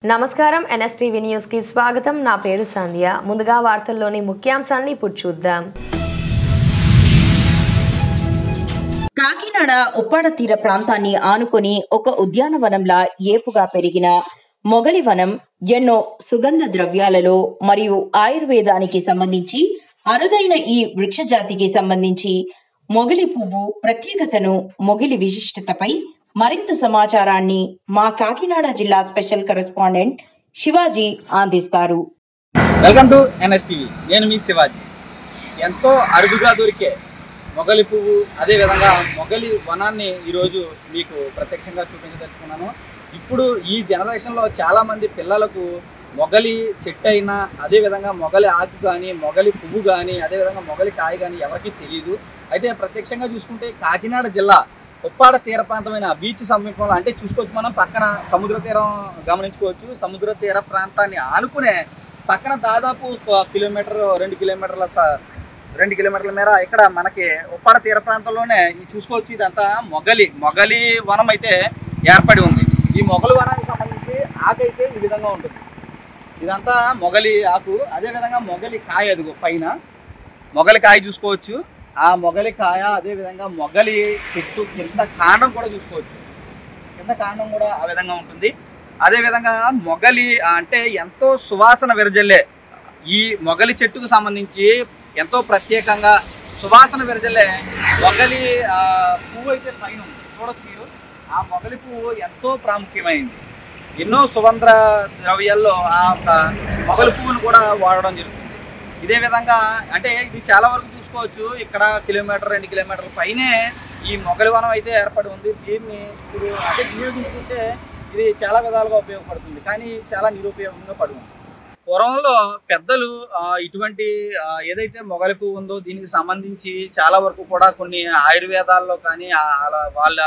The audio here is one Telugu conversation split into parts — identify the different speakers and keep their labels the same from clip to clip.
Speaker 1: నమస్కారం ఎన్ఎస్టీవీ న్యూస్ కి స్వాగతం. నా పేరు సంధ్య. ముందుగా వార్తల్లోని ముఖ్యాంశాలను ఇప్పుడు చూద్దాం.
Speaker 2: కాకినాడ ఉప్పాడ తీర ప్రాంతాన్ని ఆనుకొని ఒక ఉద్యానవనంలా ఏపుగా పెరిగిన మొగలి వనం ఎన్నో సుగంధ ద్రవ్యాలలో మరియు ఆయుర్వేదానికి సంబంధించి అరుదైన ఈ వృక్ష జాతికి సంబంధించి మొగలి పువ్వు ప్రత్యేకతను, మొగలి విశిష్టతపై మరింత సమాచారాన్ని మా కాకినాడ జిల్లా స్పెషల్ కరెస్పాండెంట్ శివాజీ అందిస్తారు.
Speaker 3: Welcome to NSTV. నేను మీ శివాజీ. ఎంతో అరుదుగా దొరికే మొగలి పువ్వు, అదేవిధంగా మొగలి వనాన్ని ఈరోజు మీకు ప్రత్యక్షంగా చూపించదలుచుకున్నాను. ఇప్పుడు ఈ జనరేషన్లో చాలామంది పిల్లలకు మొగలి చెట్టు అయినా, అదేవిధంగా మొగలి ఆకు కానీ, మొగలి పువ్వు కానీ, అదేవిధంగా మొగలి కాయ కానీ ఎవరికీ తెలియదు. అయితే ప్రత్యక్షంగా చూసుకుంటే కాకినాడ జిల్లా ఉప్పాడ తీర ప్రాంతమైన బీచ్ సమీపంలో, అంటే చూసుకోవచ్చు మనం పక్కన సముద్ర తీరం గమనించుకోవచ్చు. సముద్ర తీర ప్రాంతాన్ని ఆనుకునే పక్కన దాదాపు 1 కిలోమీటర్ 2 కిలోమీటర్ల మేర ఇక్కడ మనకి ఉప్పాడ తీర ప్రాంతంలోనే చూసుకోవచ్చు. ఇదంతా మొగలి వనం అయితే ఏర్పడి ఉంది. ఈ మొగలి వనానికి సంబంధించి ఆకు అయితే ఈ విధంగా ఉంటుంది. ఇదంతా మొగలి ఆకు. అదేవిధంగా మొగలి కాయ, అదిగో పైన మొగలి కాయ చూసుకోవచ్చు. ఆ మొగలి కాయ, అదేవిధంగా మొగలి చెట్టు కింద కాండం కూడా చూసుకోవచ్చు. కింద కాండం కూడా ఆ విధంగా ఉంటుంది. అదేవిధంగా మొగలి అంటే ఎంతో సువాసన విరజల్లే ఈ మొగలి చెట్టుకు సంబంధించి ఎంతో ప్రత్యేకంగా సువాసన విరజల్లే మొగలి పువ్వు అయితే పైన ఉంది, చూడొచ్చు మీరు. ఆ మొగలి పువ్వు ఎంతో ప్రాముఖ్యమైంది. ఎన్నో సుగంధ ద్రవ్యాల్లో ఆ మొగలి పువ్వును కూడా వాడడం జరుగుతుంది. ఇదే విధంగా అంటే ఇది చాలా వరకు చూసుకోవచ్చు. ఇక్కడ 1-2 కిలోమీటర్ల పైనే ఈ మొగలి వనం అయితే ఏర్పడి ఉంది. దీన్ని ఇప్పుడు అంటే వినియోగించుకుంటే ఇది చాలా విధాలుగా ఉపయోగపడుతుంది, కానీ చాలా నిరుపయోగంగా పడి ఉంది. పూర్వంలో పెద్దలు ఇటువంటి ఏదైతే మొగలి పువ్వు ఉందో దీనికి సంబంధించి చాలా వరకు కూడా కొన్ని ఆయుర్వేదాల్లో కానీ వాళ్ళ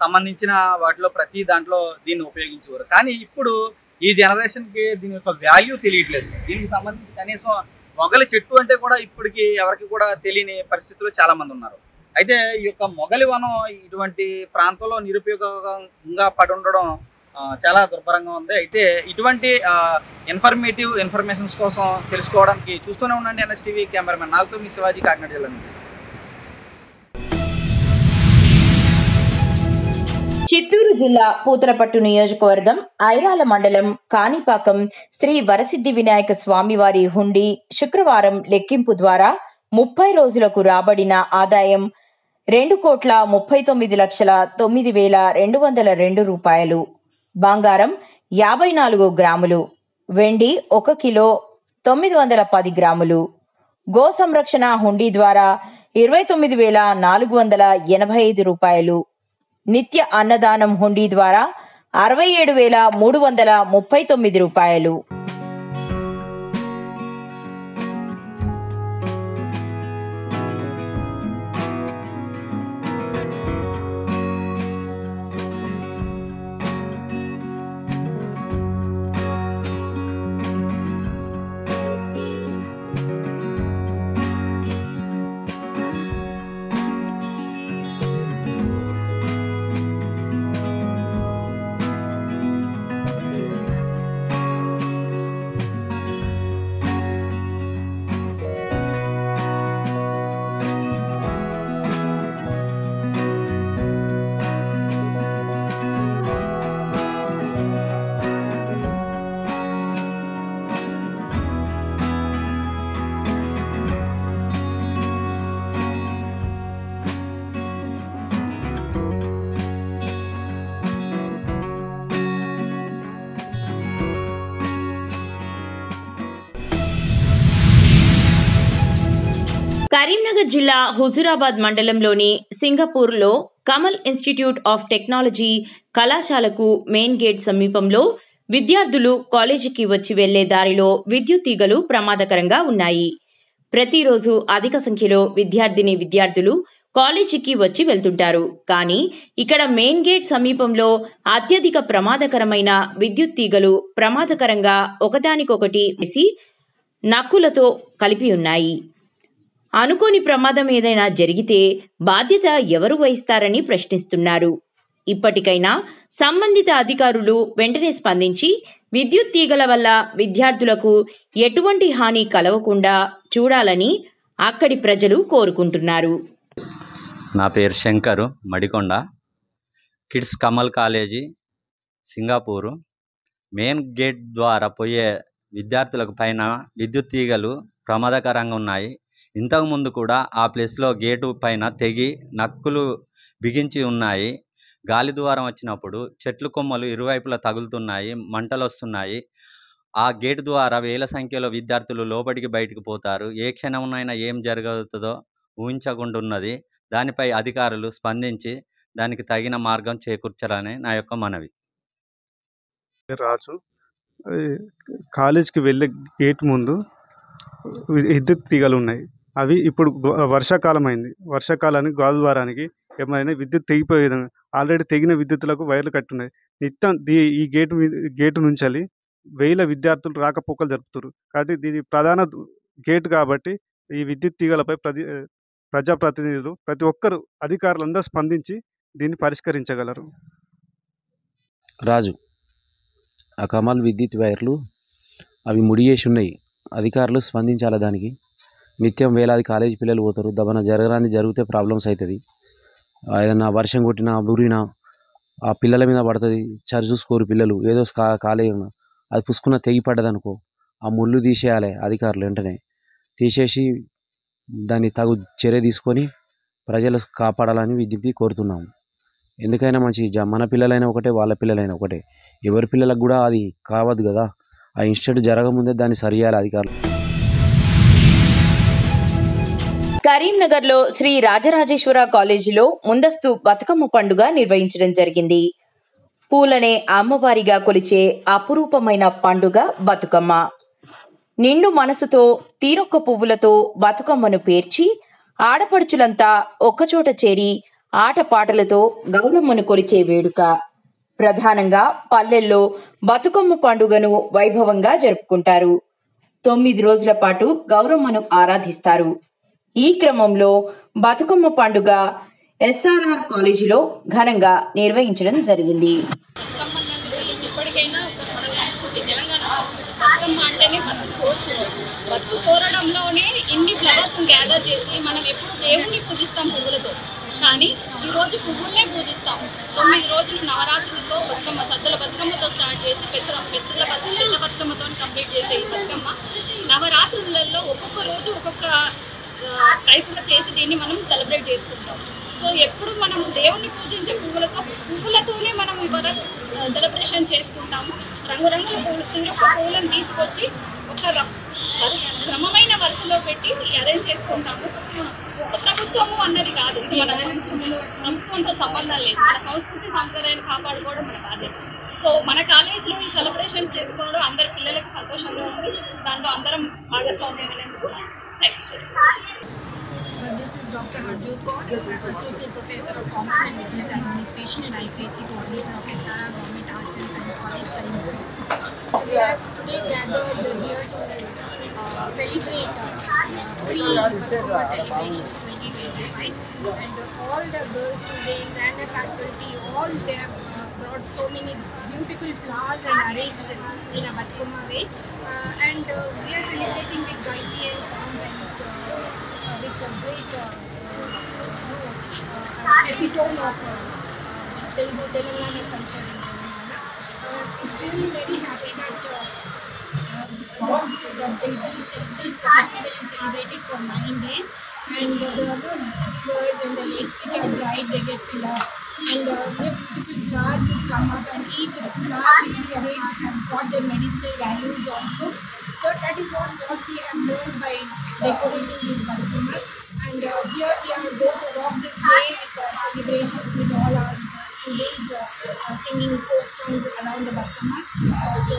Speaker 3: సంబంధించిన వాటిలో ప్రతి దాంట్లో దీన్ని ఉపయోగించేవారు. కానీ ఇప్పుడు ఈ జనరేషన్కి దీని యొక్క వాల్యూ తెలియట్లేదు. దీనికి సంబంధించి కనీసం మొగలి చెట్టు అంటే కూడా ఇప్పటికి ఎవరికి కూడా తెలియని పరిస్థితుల్లో చాలా మంది ఉన్నారు. అయితే ఈ యొక్క మొగలి వనం ఇటువంటి ప్రాంతంలో నిరుపయోగంగా పడి ఉండడం చాలా దుర్భరంగా ఉంది. అయితే ఇటువంటి ఇన్ఫర్మేషన్స్ కోసం తెలుసుకోవడానికి చూస్తూనే ఉండండి ఎన్ఎస్టీవీ. కెమెరామెన్ నాలుగుతో మీ శివాజీ, కాకినాడ జిల్లా నుంచి.
Speaker 2: చిత్తూరు జిల్లా పూతలపట్టు నియోజకవర్గం ఐరాల మండలం కాణిపాకం శ్రీ వరసిద్ధి వినాయక స్వామివారి హుండీ శుక్రవారం లెక్కింపు ద్వారా 30 రోజులకు రాబడిన ఆదాయం 2,39,09,202 రూపాయలు, బంగారం 54 గ్రాములు, వెండి 1 కిలో 910 గ్రాములు, గో సంరక్షణ హుండీ ద్వారా 29,485 రూపాయలు, నిత్య అన్నదానం హుండీ ద్వారా 67,339 రూపాయలు. కరీంనగర్ జిల్లా హుజూరాబాద్ మండలంలోని సింగపూర్లో కమల్ ఇన్స్టిట్యూట్ ఆఫ్ టెక్నాలజీ కళాశాలకు మెయిన్ గేట్ సమీపంలో విద్యార్థులు కాలేజీకి వచ్చి వెళ్లే దారిలో విద్యుత్ తీగలు ప్రమాదకరంగా ఉన్నాయి. ప్రతిరోజు అధిక సంఖ్యలో విద్యార్థులు కాలేజీకి వచ్చి వెళ్తుంటారు. కానీ ఇక్కడ మెయిన్ గేట్ సమీపంలో అత్యధిక ప్రమాదకరమైన విద్యుత్ తీగలు ప్రమాదకరంగా ఒకదానికొకటి వేసి నక్కులతో కలిపి ఉన్నాయి. అనుకోని ప్రమాదం ఏదైనా జరిగితే బాధ్యత ఎవరు వహిస్తారని ప్రశ్నిస్తున్నారు. ఇప్పటికైనా సంబంధిత అధికారులు వెంటనే స్పందించి విద్యుత్ తీగల వల్ల విద్యార్థులకు ఎటువంటి హాని కలగకుండా చూడాలని అక్కడి ప్రజలు కోరుకుంటున్నారు.
Speaker 4: నా పేరు Shankar, Madikonda. Kids Kamal college, Singapore. Main gate ద్వారా పోయే విద్యార్థులకు పైన విద్యుత్ తీగలు ప్రమాదకరంగా ఉన్నాయి. ఇంతకుముందు కూడా ఆ ప్లేస్లో గేటు పైన తెగి నక్కులు బిగించి ఉన్నాయి. గాలి ద్వారం వచ్చినప్పుడు చెట్లు కొమ్మలు ఇరువైపులా తగులుతున్నాయి, మంటలు వస్తున్నాయి. ఆ గేటు ద్వారా వేల సంఖ్యలో విద్యార్థులు లోపలికి బయటికి పోతారు. ఏ క్షణంనైనా ఏం జరుగుతుందో ఊహించకుండా ఉన్నది. దానిపై అధికారులు స్పందించి దానికి తగిన మార్గం చేకూర్చాలని నా యొక్క మనవి.
Speaker 5: రాజు, కాలేజ్కి వెళ్ళే గేట్ ముందు విద్యుత్ తీగలు ఉన్నాయి. అవి ఇప్పుడు వర్షాకాలం అయింది. వర్షాకాలానికి గాలి ద్వారానికి ఏమైనా విద్యుత్ తెగిపోయే విధంగా ఆల్రెడీ తెగిన విద్యుత్తులకు వైర్లు కట్టున్నాయి. నిత్యం ఈ గేటు నుంచి వేల విద్యార్థులు రాకపోకలు జరుపుతారు. కాబట్టి దీని ప్రధాన గేట్ కాబట్టి ఈ విద్యుత్ తీగలపై ప్రజాప్రతినిధులు ప్రతి ఒక్కరు అధికారులందరూ స్పందించి దీన్ని పరిష్కరించగలరు.
Speaker 6: రాజు, ఆ కమల్ విద్యుత్ వైర్లు అవి ముడియేసి ఉన్నాయి. అధికారులు స్పందించాలి దానికి. నిత్యం వేలాది కాలేజీ పిల్లలు పోతారు. దబన జరగరాని జరిగితే ప్రాబ్లమ్స్ అవుతుంది. ఏదైనా వర్షం కొట్టినా బురినా ఆ పిల్లల మీద పడుతుంది. చరి చూసుకోరు పిల్లలు. ఏదో కాలేజ్ అది పుసుకున్న తెగిపడ్డది అనుకో, ఆ ముళ్ళు తీసేయాలి అధికారులు. వెంటనే తీసేసి దాన్ని తగు చర్య తీసుకొని ప్రజలు కాపాడాలని విజ్ఞప్తి కోరుతున్నాము. ఎందుకైనా మంచి మన పిల్లలైనా ఒకటే, వాళ్ళ పిల్లలైనా ఒకటే. ఎవరి పిల్లలకు కూడా అది కావద్దు కదా. ఆ ఇన్సిడెంట్ జరగముందే దాన్ని సరిచేయాలి అధికారులు.
Speaker 2: కరీంనగర్లో శ్రీ రాజరాజేశ్వర కాలేజీలో ముందస్తు బతుకమ్మ పండుగ నిర్వహించడం జరిగింది. పూలనే అమ్మవారిగా కొలిచే అపురూపమైన పండుగ బతుకమ్మ. నిండు మనసుతో తీరొక్క పువ్వులతో బతుకమ్మను పేర్చి ఆడపడుచులంతా ఒక్కచోట చేరి ఆటపాటలతో గౌరమ్మను కొలిచే వేడుక. ప్రధానంగా పల్లెల్లో బతుకమ్మ పండుగను వైభవంగా జరుపుకుంటారు. 9 రోజుల పాటు గౌరమ్మను ఆరాధిస్తారు. ఈ క్రమంలో బతుకమ్మ పండుగ SRR కాలేజీలో ఘనంగా నిర్వహించడం జరిగింది.
Speaker 7: ఎప్పటికైనా మన సంస్కృతి, తెలంగాణ సంస్కృతి బతుకమ్మ అంటేనే బతుకు కోరడంలోనే ఇన్ని ఫ్లవర్స్ గ్యాదర్ చేసి మనం ఎప్పుడు దేవుణ్ణి పూజిస్తాం పువ్వులతో, కానీ ఈరోజు పువ్వులనే పూజిస్తాం. 9 రోజులు నవరాత్రులతో బతుకమ్మ, సద్దుల బతుకమ్మతో స్టార్ట్ చేసి పెద్ద బతుకమ్మతో కంప్లీట్ చేసే ఈ బతుకమ్మ నవరాత్రులలో ఒక్కొక్క రోజు ఒక్కొక్క టైప్గా చేసి దీన్ని మనం సెలబ్రేట్ చేసుకుంటాం. సో ఎప్పుడు మనం దేవుణ్ణి పూజించే పువ్వులతోనే మనం ఇవాళ సెలబ్రేషన్ చేసుకుంటాము. రంగురంగుల పువ్వులను తీసుకొచ్చి ఒక క్రమమైన వరుసలో పెట్టి అరేంజ్ చేసుకుంటాము. ఒక ప్రభుత్వము అన్నది కాదు, ఇది మన సంస్కృతి. ప్రభుత్వంతో సంబంధం లేదు. మన సంస్కృతి సంప్రదాయాన్ని కాపాడుకోవడం మన బాధ్యత. సో మన కాలేజీలో ఈ సెలబ్రేషన్స్ చేసుకోవడం అందరి పిల్లలకు సంతోషంగా ఉంది. దాంట్లో అందరం భాగస్వామ్యం అనేందుకు
Speaker 8: This is Dr. Harjot Kaur, Associate Professor of Commerce and Business Administration and IPSC Coordinator of SRR Government Arts and Science College, Karimnagar. So we are today gathered here to celebrate pre-Batucama celebrations 2025, and all the girl students and the faculty, all they have brought so many beautiful flowers and arranged in a Batucama way, and we are celebrating with Gaiti and Pong and with a great epitome of Telangana culture in Telangana. It's really very happy that this festival is celebrated for 9 days, and the rivers and the lakes which are bright, they get filled up, and beautiful flowers would come up, and each flower which we arrange have got their medicinal values also. So that is what we have learned by decorating these Batukamas, and here we are going to rock this day at celebrations with all our students singing folk songs around the Batukamas. So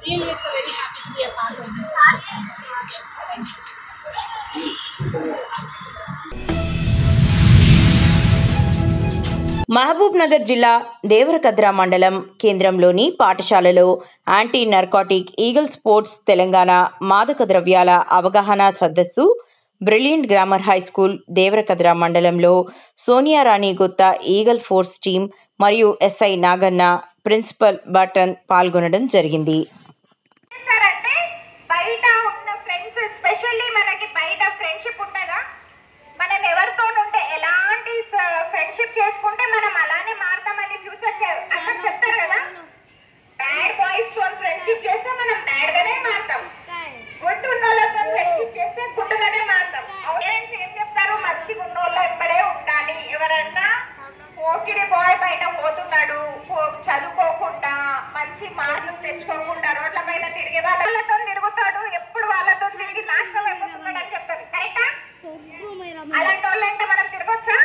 Speaker 8: really it's a very happy to be a part of this celebrations. Thank you.
Speaker 2: Mahabub Nagar జిల్లా దేవరకద్ర మండలం కేంద్రంలోని పాఠశాలలో anti narcotic eagle sports Telangana మాదక ద్రవ్యాల అవగాహన సదస్సు brilliant grammar high school Devarakadra మండలంలో సోనియా రాణి గుత్తా ఈగల్ ఫోర్స్ టీం మరియు ఎస్ఐ నాగన్న ప్రిన్సిపల్ బటన్ పాల్గొనడం జరిగింది.
Speaker 9: బయట ఉన్న ఫ్రెండ్స్ ఎస్పెషల్లీ మనకి బయట ఫ్రెండ్షిప్ ఉంటుందా, మనం ఎవరితో ఉంటే ఎలాంటి ఫ్రెండ్షిప్ చేసుకుంటే మనం అలానే మారుతామని ఫ్యూచర్ అందరు చెప్తారు కదా. బ్యాడ్ బాయ్స్ తో ఫ్రెండ్షిప్ చేస్తే మనం బ్యాడ్ గానే మారుతాం, గుడ్ ఉన్నోళ్ళతో ఫ్రెండ్షిప్ చేస్తే గుడ్ గానే మారుతాం. పేరెంట్స్ ఏం చెప్తారు, మంచిగా ఉన్నోళ్ళ వెంబడే ఉండాలి. ఎవరన్నా పోకిరి బాయ్ బయట పోతున్నాడు, చదువుకోకుండా మంచి మార్కులు తెచ్చుకోకుండా రోడ్ల పైన తిరిగే వాళ్ళతో తిరుగుతాడు, ఎప్పుడు వాళ్ళతో తిరిగి నాశనం అయిపోతున్నాడు అని చెప్తారు. కరెక్టా? అలాంటి వాళ్ళంటే మనం తిరగొచ్చా?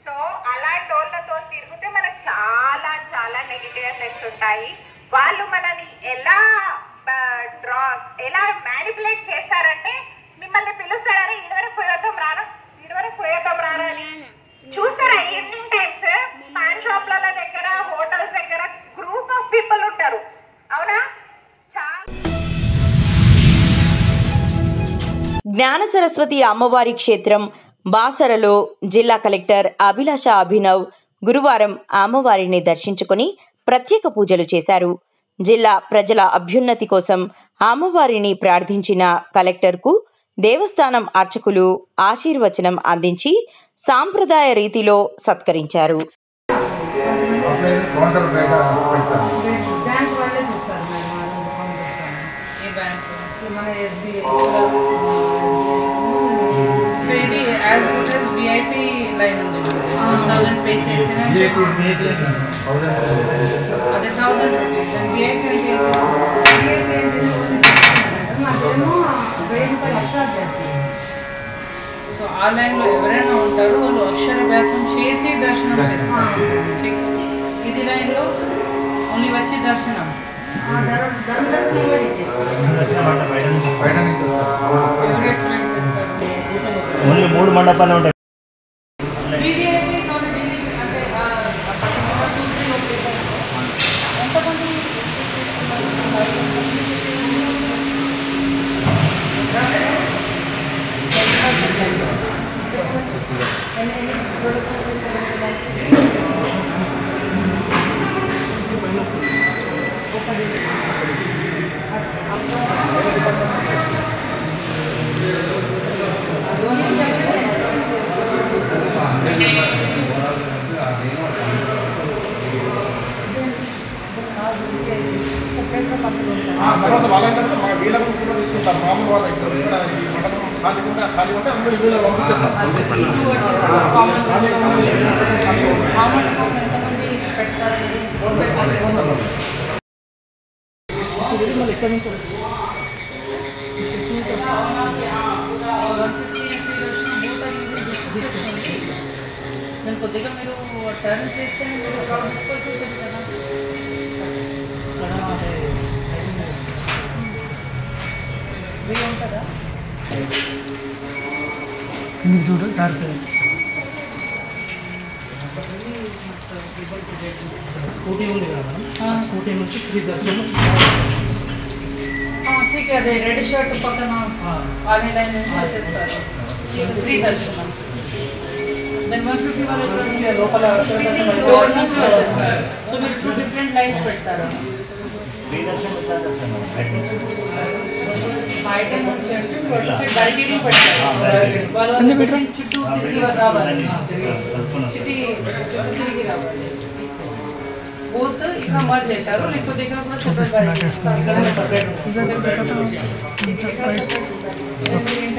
Speaker 9: సో అలాంటి వాళ్ళతో తిరిగితే మనకు చాలా చాలా నెగిటివ్ ఎఫెక్ట్స్ ఉంటాయి. వాళ్ళు మనని ఎలా మ్యానిపులేట్ చేస్తారంటే, మిమ్మల్ని పిలుస్తారని ఇదివరకు పోయేద్దాం రారా అని. చూస్తారా ఈవినింగ్ టైమ్స్ పాన్ షాప్ల దగ్గర, హోటల్స్ దగ్గర గ్రూప్ ఆఫ్ పీపుల్ ఉంటారు, అవునా?
Speaker 2: జ్ఞాన సరస్వతి అమ్మవారి క్షేత్రం బాసరలో జిల్లా కలెక్టర్ అభిలాష అభినవ్ గురువారం అమ్మవారిని దర్శించుకుని ప్రత్యేక పూజలు చేశారు. జిల్లా ప్రజల అభ్యున్నతి కోసం అమ్మవారిని ప్రార్థించిన కలెక్టర్కు దేవస్థానం అర్చకులు ఆశీర్వచనం అందించి సాంప్రదాయ రీతిలో సత్కరించారు.
Speaker 10: ఇది as good as VIP line ఉంది. 1000 పే చేసిన అదే 1000 రూపీస్. విఐపి సో ఆ లైన్లో ఎవరైనా ఉంటారో వాళ్ళు అక్షరాభ్యాసం చేసి దర్శనం చేస్తారు. ఇది లైన్లో ఓన్లీ వచ్చి దర్శనం
Speaker 11: ఓన్లీ 3 మండపాలు ఉంటాయి.
Speaker 12: తర్వాత వాళ్ళందరూ మా వీళ్ళకు కూడా తీసుకుంటారు. మామూలు వాళ్ళు ఇక్కడ ఈ మండపం ఖాళీ ఉంటే అందరూ ఇల్లు పంపించేస్తారు.
Speaker 10: నేను కొద్దిగా మీరు టర్న్ చేస్తే మీరు డిస్పోజ్ అవుతుంది కదా. ఉంటుందా
Speaker 12: చూడు స్కూటీ ఉంది కదా, స్కూటీ నుంచి 3 దర్శనం.
Speaker 10: ठीक है, अरे रेड शर्ट पकड़ना आगे लाइन में వచ్చేస్తారు. 3 దర్శనం. then 150 वाले లోపల డోర్ నుంచి వచ్చేస్తారు. సో మీరు 2 డిఫరెంట్ లైన్స్ పెడతారు.
Speaker 11: 3 దర్శనం
Speaker 10: బయట నుంచి వచ్చి బయటికి పెడతారు. వాళ్ళు చుట్టూ తిరిగి రావాలి. తిరిగి రావాలి. బోత్ ఇక్కడ మర్జ్ అవుతారు, లేకపోతే ఇక్కడ కూడా సెపరేట్